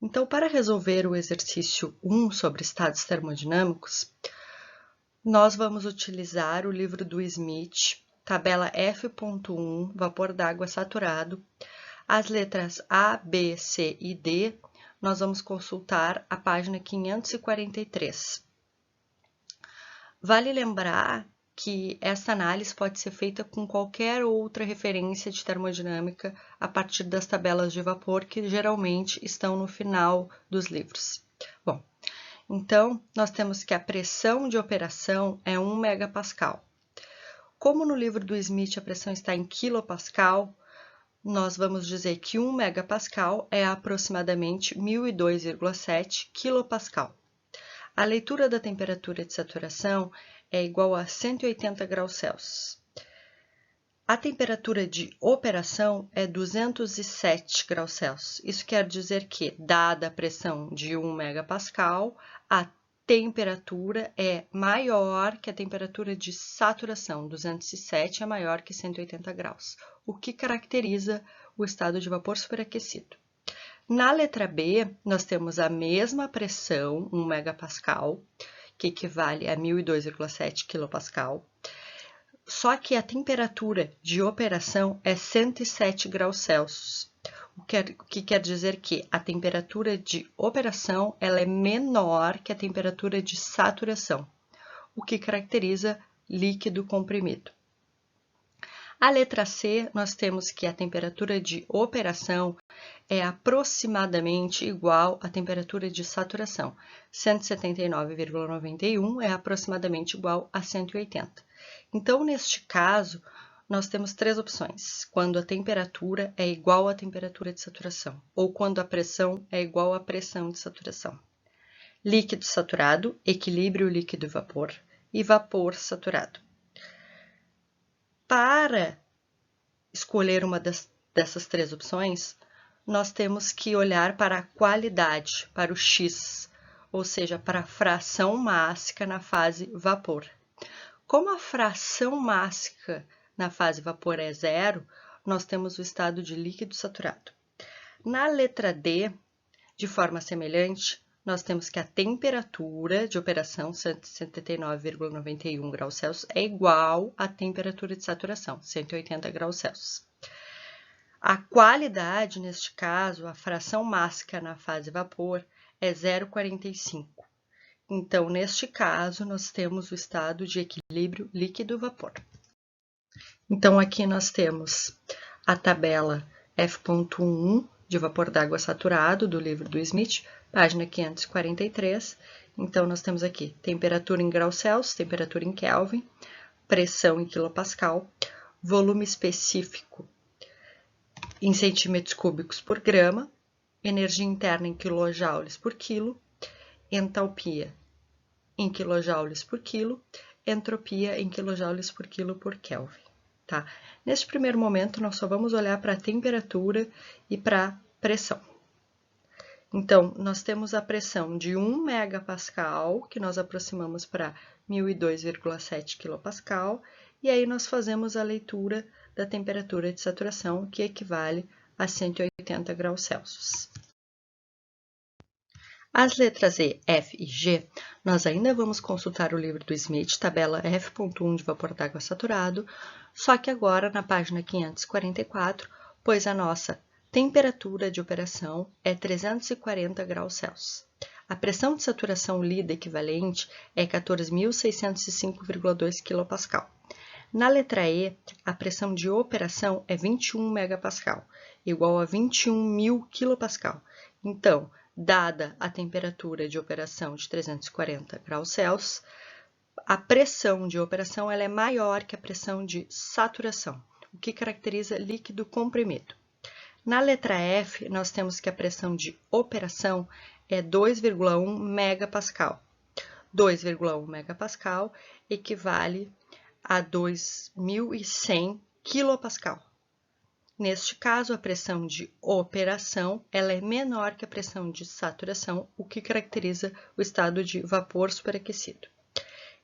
Então, para resolver o exercício 1 sobre estados termodinâmicos, nós vamos utilizar o livro do Smith, tabela F.1, vapor d'água saturado. As letras A, B, C e D, nós vamos consultar a página 543. Vale lembrar que essa análise pode ser feita com qualquer outra referência de termodinâmica a partir das tabelas de vapor que geralmente estão no final dos livros. Bom, então nós temos que a pressão de operação é 1 megapascal. Como no livro do Smith a pressão está em quilopascal, nós vamos dizer que 1 megapascal é aproximadamente 1002,7 quilopascal. A leitura da temperatura de saturação é igual a 180 graus Celsius. A temperatura de operação é 207 graus Celsius. Isso quer dizer que, dada a pressão de 1 megapascal, a temperatura é maior que a temperatura de saturação. 207 é maior que 180 graus, o que caracteriza o estado de vapor superaquecido. Na letra B, nós temos a mesma pressão, 1 megapascal, que equivale a 1002,7 quilopascal, só que a temperatura de operação é 107 graus Celsius, o que quer dizer que a temperatura de operação ela é menor que a temperatura de saturação, o que caracteriza líquido comprimido. A letra C, nós temos que a temperatura de operação é aproximadamente igual à temperatura de saturação. 179,91 é aproximadamente igual a 180. Então, neste caso, nós temos três opções: quando a temperatura é igual à temperatura de saturação, ou quando a pressão é igual à pressão de saturação. Líquido saturado, equilíbrio líquido e vapor, e vapor saturado. Para escolher uma dessas três opções, nós temos que olhar para a qualidade, para o X, ou seja, para a fração mássica na fase vapor. Como a fração mássica na fase vapor é zero, nós temos o estado de líquido saturado. Na letra D, de forma semelhante, nós temos que a temperatura de operação, 179,91 graus Celsius, é igual à temperatura de saturação, 180 graus Celsius. A qualidade, neste caso, a fração mássica na fase vapor, é 0,45. Então, neste caso, nós temos o estado de equilíbrio líquido-vapor. Então, aqui nós temos a tabela F.1 de vapor d'água saturado do livro do Smith, página 543. Então, nós temos aqui temperatura em graus Celsius, temperatura em Kelvin, pressão em quilopascal, volume específico em centímetros cúbicos por grama, energia interna em quilojoules por quilo, entalpia em quilojoules por quilo, entropia em quilojoules por quilo por Kelvin. Tá? Neste primeiro momento, nós só vamos olhar para a temperatura e para a pressão. Então, nós temos a pressão de 1 megapascal, que nós aproximamos para 1002,7 quilopascal, e aí nós fazemos a leitura da temperatura de saturação, que equivale a 180 graus Celsius. As letras E, F e G, nós ainda vamos consultar o livro do Smith, tabela F.1 de vapor d'água saturado, só que agora na página 544, pois a nossa temperatura de operação é 340 graus Celsius. A pressão de saturação lida equivalente é 14.605,2 kPa. Na letra E, a pressão de operação é 21 megapascal, igual a 21.000 kPa. Então, dada a temperatura de operação de 340 graus Celsius, a pressão de operação ela é maior que a pressão de saturação, o que caracteriza líquido comprimido. Na letra F, nós temos que a pressão de operação é 2,1 megapascal. 2,1 megapascal equivale a 2.100 quilopascal. Neste caso, a pressão de operação ela é menor que a pressão de saturação, o que caracteriza o estado de vapor superaquecido.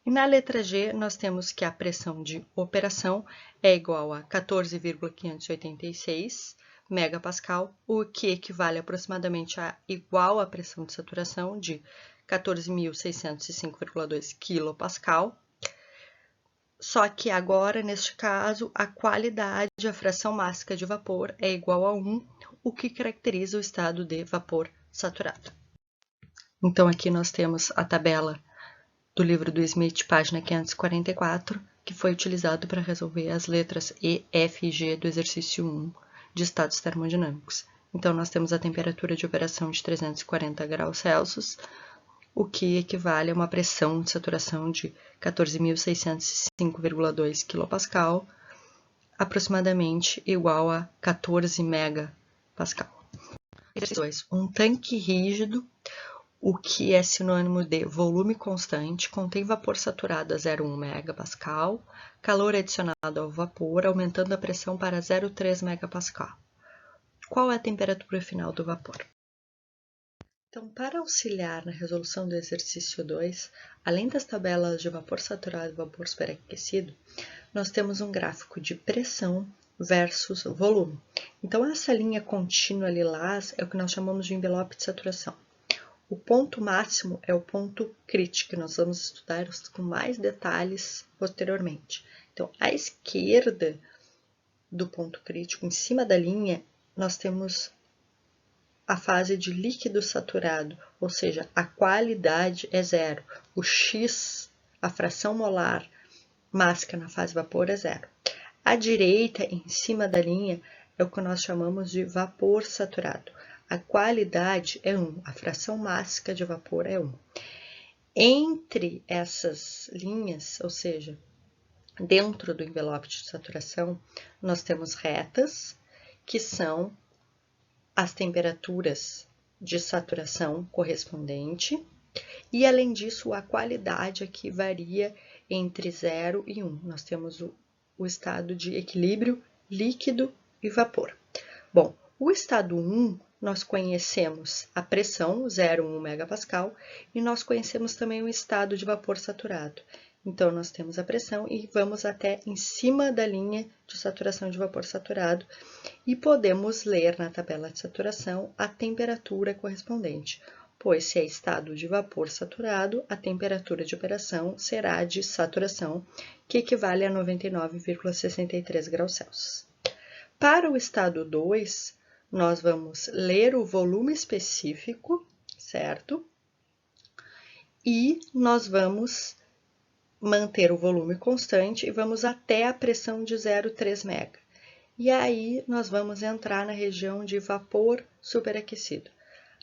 E na letra G, nós temos que a pressão de operação é igual a 14,586 megapascal, o que equivale aproximadamente a igual à pressão de saturação de 14.605,2 kPa. Só que agora, neste caso, a qualidade, a fração mássica de vapor é igual a 1, o que caracteriza o estado de vapor saturado. Então, aqui nós temos a tabela do livro do Smith, página 544, que foi utilizado para resolver as letras E, F e G do exercício 1 de estados termodinâmicos. Então, nós temos a temperatura de operação de 340 graus Celsius, o que equivale a uma pressão de saturação de 14.605,2 kPa, aproximadamente igual a 14 megapascal. Exercício 2. Um tanque rígido, o que é sinônimo de volume constante, contém vapor saturado a 0,1 megapascal, calor adicionado ao vapor, aumentando a pressão para 0,3 megapascal. Qual é a temperatura final do vapor? Então, para auxiliar na resolução do exercício 2, além das tabelas de vapor saturado e vapor superaquecido, nós temos um gráfico de pressão versus volume. Então, essa linha contínua lilás é o que nós chamamos de envelope de saturação. O ponto máximo é o ponto crítico, que nós vamos estudar com mais detalhes posteriormente. Então, à esquerda do ponto crítico, em cima da linha, nós temos a fase de líquido saturado, ou seja, a qualidade é zero. O X, a fração molar mássica na fase vapor é zero. À direita, em cima da linha, é o que nós chamamos de vapor saturado. A qualidade é 1, a fração mássica de vapor é 1. Entre essas linhas, ou seja, dentro do envelope de saturação, nós temos retas, que são as temperaturas de saturação correspondente, e além disso, a qualidade aqui varia entre 0 e 1. Nós temos o estado de equilíbrio líquido e vapor. Bom, o estado 1, nós conhecemos a pressão, 0,1 megapascal, e nós conhecemos também o estado de vapor saturado. Então, nós temos a pressão e vamos até em cima da linha de saturação de vapor saturado e podemos ler na tabela de saturação a temperatura correspondente, pois se é estado de vapor saturado, a temperatura de operação será de saturação, que equivale a 99,63 graus Celsius. Para o estado 2, nós vamos ler o volume específico, certo? E nós vamos manter o volume constante e vamos até a pressão de 0,3 mega. E aí nós vamos entrar na região de vapor superaquecido.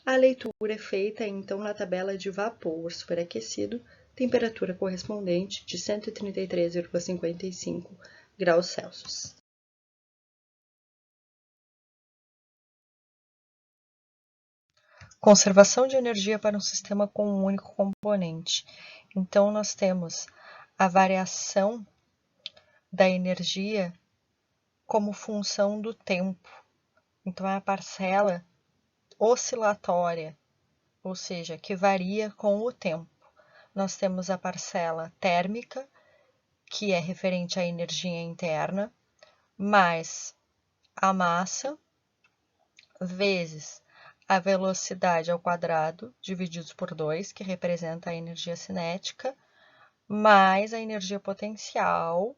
A leitura é feita então na tabela de vapor superaquecido, temperatura correspondente de 133,55 graus Celsius. Conservação de energia para um sistema com um único componente. Então, nós temos a variação da energia como função do tempo. Então, é a parcela oscilatória, ou seja, que varia com o tempo. Nós temos a parcela térmica, que é referente à energia interna, mais a massa, vezes a velocidade ao quadrado, divididos por 2, que representa a energia cinética, mais a energia potencial,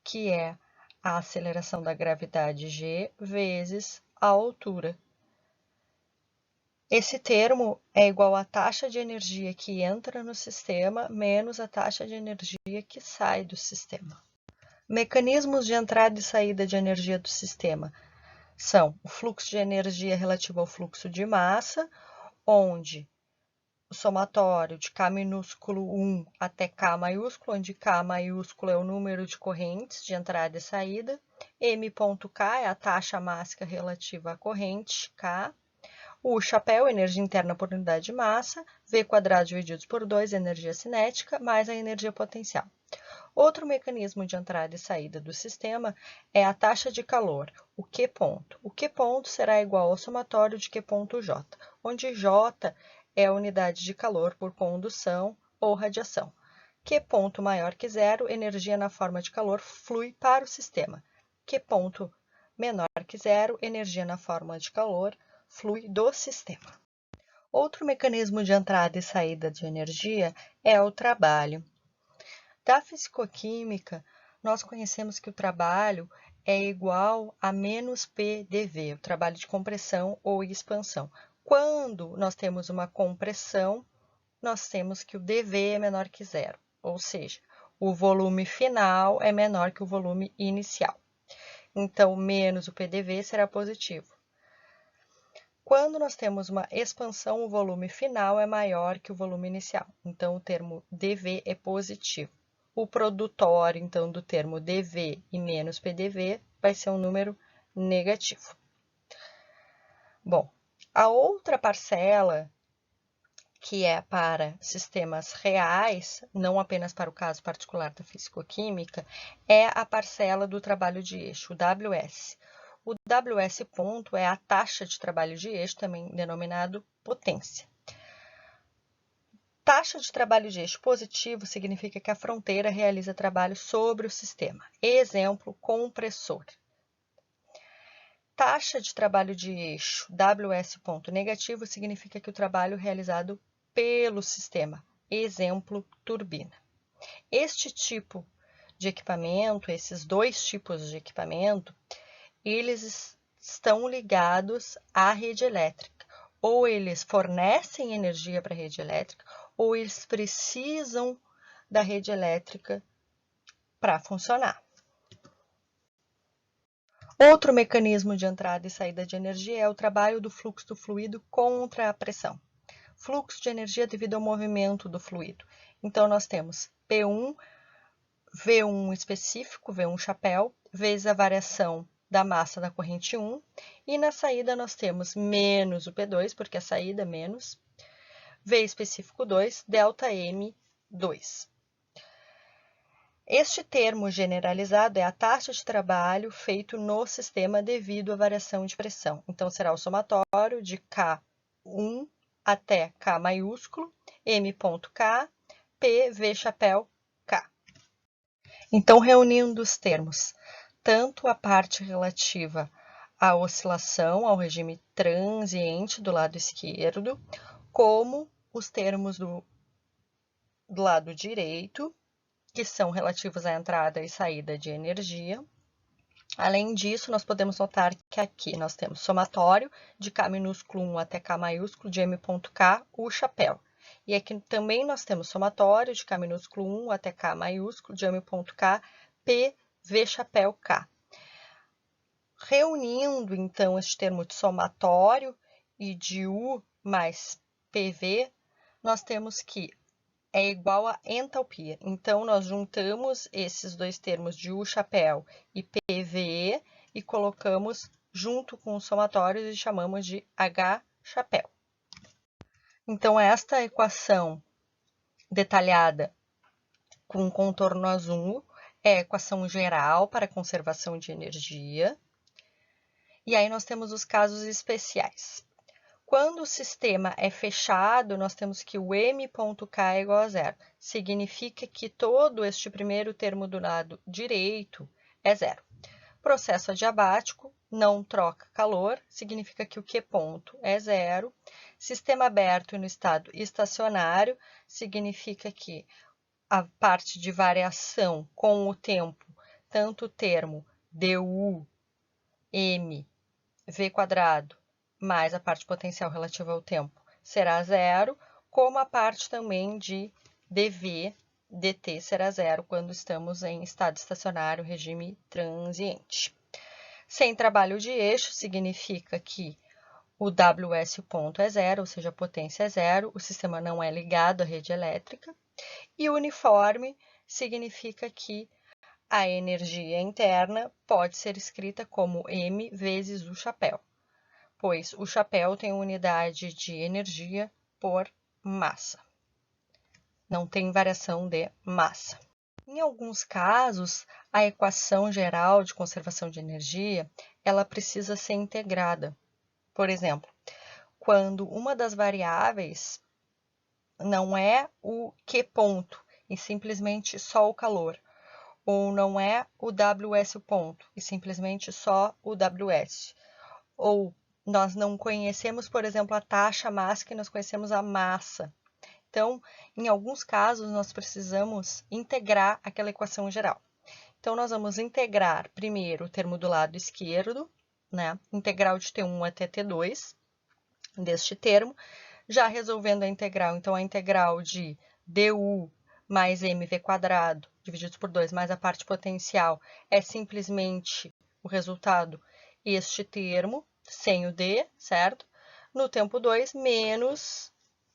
que é a aceleração da gravidade g, vezes a altura. Esse termo é igual à taxa de energia que entra no sistema menos a taxa de energia que sai do sistema. Mecanismos de entrada e saída de energia do sistema são o fluxo de energia relativo ao fluxo de massa, onde o somatório de K minúsculo 1 até K maiúsculo, onde K maiúsculo é o número de correntes de entrada e saída, M.K é a taxa mássica relativa à corrente K, o chapéu, energia interna por unidade de massa, V quadrado divididos por 2, energia cinética, mais a energia potencial. Outro mecanismo de entrada e saída do sistema é a taxa de calor, o Q ponto. O Q ponto será igual ao somatório de Q ponto J, onde J é a unidade de calor por condução ou radiação. Q ponto maior que zero, energia na forma de calor flui para o sistema. Q ponto menor que zero, energia na forma de calor flui do sistema. Outro mecanismo de entrada e saída de energia é o trabalho. Da fisicoquímica, nós conhecemos que o trabalho é igual a menos PdV, o trabalho de compressão ou expansão. Quando nós temos uma compressão, nós temos que o dV é menor que zero, ou seja, o volume final é menor que o volume inicial. Então, menos o PDV será positivo. Quando nós temos uma expansão, o volume final é maior que o volume inicial. Então, o termo dV é positivo. O produtório, então, do termo dV e menos PDV vai ser um número negativo. Bom, a outra parcela, que é para sistemas reais, não apenas para o caso particular da fisicoquímica, é a parcela do trabalho de eixo, o WS. O WS ponto é a taxa de trabalho de eixo, também denominado potência. Taxa de trabalho de eixo positivo significa que a fronteira realiza trabalho sobre o sistema. Exemplo, compressor. Taxa de trabalho de eixo WS ponto negativo significa que o trabalho é realizado pelo sistema. Exemplo, turbina. Este tipo de equipamento, esses dois tipos de equipamento, eles estão ligados à rede elétrica. Ou eles fornecem energia para a rede elétrica, ou eles precisam da rede elétrica para funcionar. Outro mecanismo de entrada e saída de energia é o trabalho do fluxo do fluido contra a pressão. Fluxo de energia devido ao movimento do fluido. Então, nós temos P1, V1 específico, V1 chapéu, vezes a variação da massa da corrente 1, e na saída nós temos menos o P2, porque a saída é menos, V específico 2, delta M 2. Este termo generalizado é a taxa de trabalho feito no sistema devido à variação de pressão. Então, será o somatório de K1 até K maiúsculo, M.K, P, V chapéu, K. Então, reunindo os termos, tanto a parte relativa à oscilação, ao regime transiente do lado esquerdo, como os termos do lado direito, que são relativos à entrada e saída de energia. Além disso, nós podemos notar que aqui nós temos somatório de K minúsculo 1 até K maiúsculo de M.K, o chapéu. E aqui também nós temos somatório de K minúsculo 1 até K maiúsculo de M.K, P, V chapéu, K. Reunindo, então, este termo de somatório e de U mais PV, nós temos que é igual a entalpia. Então, nós juntamos esses dois termos de U chapéu e PVE e colocamos junto com os somatórios e chamamos de H chapéu. Então, esta equação detalhada com contorno azul é a equação geral para a conservação de energia. E aí nós temos os casos especiais. Quando o sistema é fechado, nós temos que o M.K é igual a zero. Significa que todo este primeiro termo do lado direito é zero. Processo adiabático, não troca calor, significa que o Q ponto é zero. Sistema aberto no estado estacionário, significa que a parte de variação com o tempo, tanto o termo du, m, v quadrado, mais a parte potencial relativa ao tempo será zero, como a parte também de dV, dt será zero quando estamos em estado estacionário, regime transiente. Sem trabalho de eixo, significa que o WS ponto é zero, ou seja, a potência é zero, o sistema não é ligado à rede elétrica. E uniforme significa que a energia interna pode ser escrita como M vezes o chapéu, pois o chapéu tem unidade de energia por massa. Não tem variação de massa. Em alguns casos, a equação geral de conservação de energia, ela precisa ser integrada. Por exemplo, quando uma das variáveis não é o Q ponto, e simplesmente só o calor, ou não é o WS o ponto, e simplesmente só o WS. Ou nós não conhecemos, por exemplo, a taxa mássica e nós conhecemos a massa. Então, em alguns casos, nós precisamos integrar aquela equação geral. Então, nós vamos integrar primeiro o termo do lado esquerdo, né? Integral de T1 até T2 deste termo. Já resolvendo a integral, então a integral de du mais mv quadrado dividido por 2 mais a parte potencial é simplesmente o resultado, este termo, sem o d, certo? No tempo 2, menos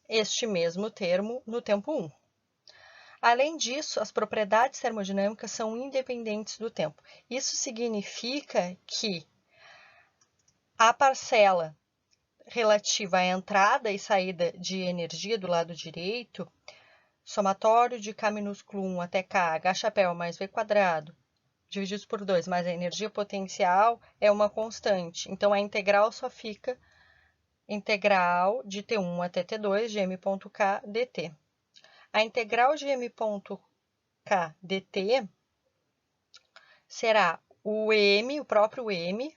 este mesmo termo no tempo 1. Além disso, as propriedades termodinâmicas são independentes do tempo. Isso significa que a parcela relativa à entrada e saída de energia do lado direito, somatório de K minúsculo 1 até K, H chapéu mais V quadrado, divididos por 2, mais a energia potencial, é uma constante. Então, a integral só fica integral de T1 até T2 de m.k dt. A integral de m.k dt será o m, o próprio m,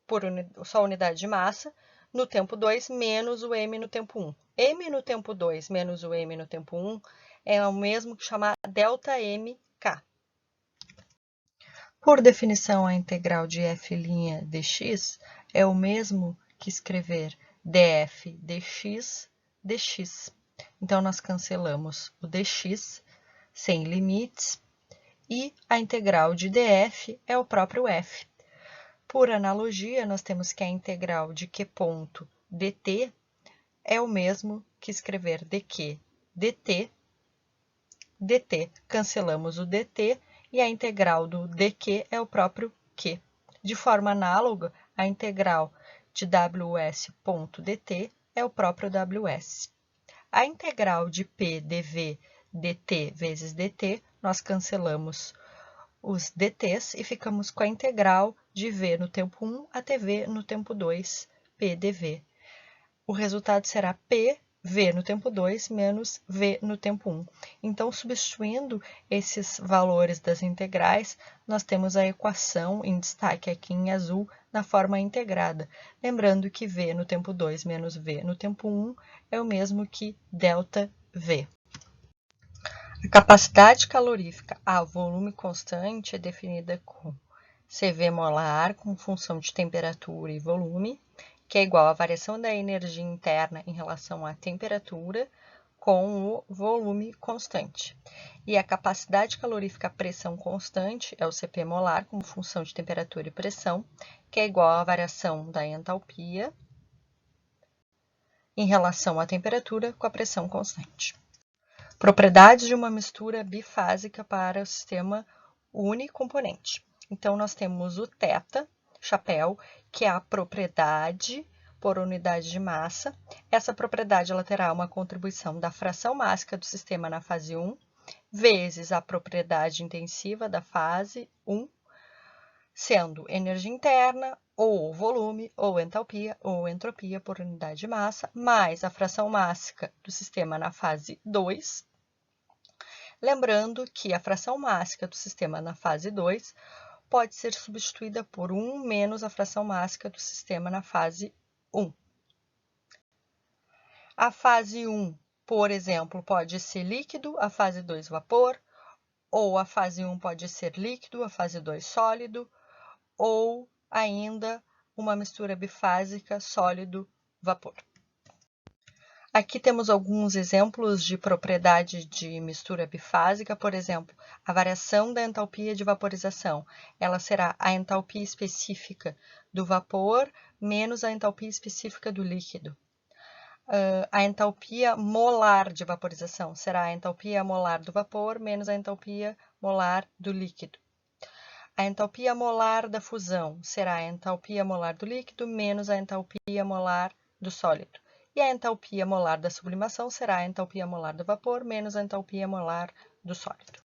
por só unidade de massa, no tempo 2 menos o m no tempo 1. M no tempo 2 menos o m no tempo 1 é o mesmo que chamar ΔmK. Por definição, a integral de f' dx é o mesmo que escrever df dx dx. Então, nós cancelamos o dx sem limites e a integral de df é o próprio f. Por analogia, nós temos que a integral de q ponto dt é o mesmo que escrever dq dt, cancelamos o dt e a integral do dq é o próprio q. De forma análoga, a integral de ws ponto dt é o próprio ws. A integral de p dv dt vezes dt, nós cancelamos os dt's e ficamos com a integral de v no tempo 1 até v no tempo 2, p dv. O resultado será p, v no tempo 2, menos v no tempo 1. Então, substituindo esses valores das integrais, nós temos a equação em destaque aqui em azul na forma integrada. Lembrando que v no tempo 2 menos v no tempo 1 é o mesmo que ΔV. A capacidade calorífica a volume constante é definida como CV molar com função de temperatura e volume, que é igual à variação da energia interna em relação à temperatura com o volume constante. E a capacidade calorífica a pressão constante é o CP molar com função de temperatura e pressão, que é igual à variação da entalpia em relação à temperatura com a pressão constante. Propriedades de uma mistura bifásica para o sistema unicomponente. Então, nós temos o θ, chapéu, que é a propriedade por unidade de massa. Essa propriedade ela terá uma contribuição da fração mássica do sistema na fase 1, vezes a propriedade intensiva da fase 1, sendo energia interna, ou volume, ou entalpia, ou entropia por unidade de massa, mais a fração mássica do sistema na fase 2. Lembrando que a fração mássica do sistema na fase 2 pode ser substituída por 1 menos a fração mássica do sistema na fase 1. A fase 1, por exemplo, pode ser líquido, a fase 2 vapor, ou a fase 1 pode ser líquido, a fase 2 sólido, ou ainda uma mistura bifásica sólido-vapor. Aqui temos alguns exemplos de propriedade de mistura bifásica, por exemplo, a variação da entalpia de vaporização. Ela será a entalpia específica do vapor menos a entalpia específica do líquido. A entalpia molar de vaporização será a entalpia molar do vapor menos a entalpia molar do líquido. A entalpia molar da fusão será a entalpia molar do líquido menos a entalpia molar do sólido. E a entalpia molar da sublimação será a entalpia molar do vapor menos a entalpia molar do sólido.